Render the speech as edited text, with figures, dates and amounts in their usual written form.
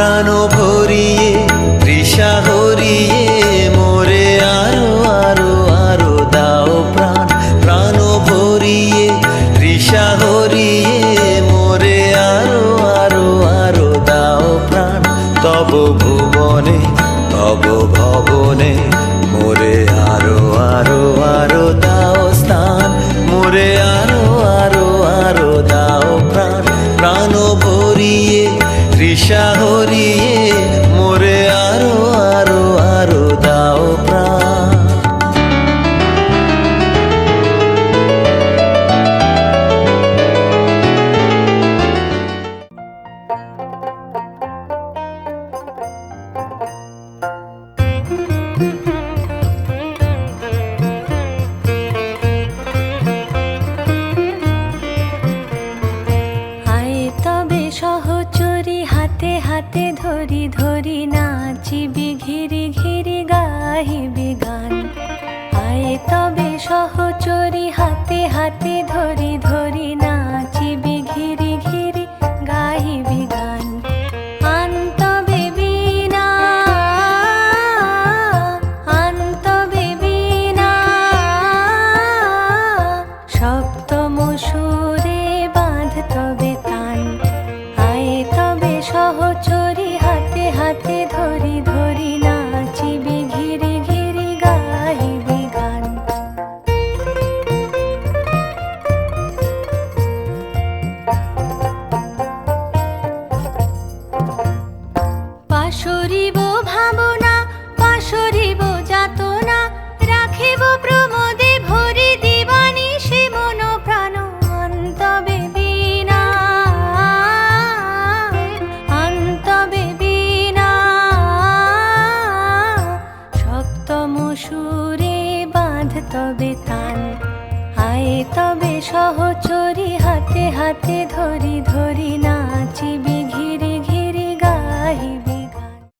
প্রাণ ভরিয়ে তৃষা হরিয়ে মোরে আরো আরো আরো দাও প্রাণ। প্রাণ ভরিয়ে তৃষা হরিয়ে মোরে আরো আরো আরো দাও প্রাণ। তব ভুবনে তব ভবনে মোরে আরো আরো আরো দাও স্থান। মোরে আরো আরো আরো দাও প্রাণ। প্রাণ ভরিয়ে তৃষা হরিয়ে মোরে আরো আরো আরো দাও প্রাণ। সহচরি হাতে হাতে ধরি ধরি নাচিবি ঘিরি ঘিরি গাহিবি গান। আয় তবে সহচরি হাতে হাতে ধরি ধরি নাচিবি ঘিরি ঘিরি গাহিবি গান। আনতবে বীণা আনতবে বীণা সপ্তম সুরে বাঁধ তবে তান। তবে সহচরি হাতে হাতে ধরি ধরি নাচিবি ঘিরি ঘিরি গাহিবি গান। পাশরিব ভাবনা পাশরিব যাতনা রাখিব প্রমোদে ভরি দিবানি সে মন প্রাণ। অন্তবে বীণা অন্তবে বীণা সপ্তম সুরে বাঁধ তবে তান। আয় তবে সহচরি হাতে হাতে ধরি ধরি না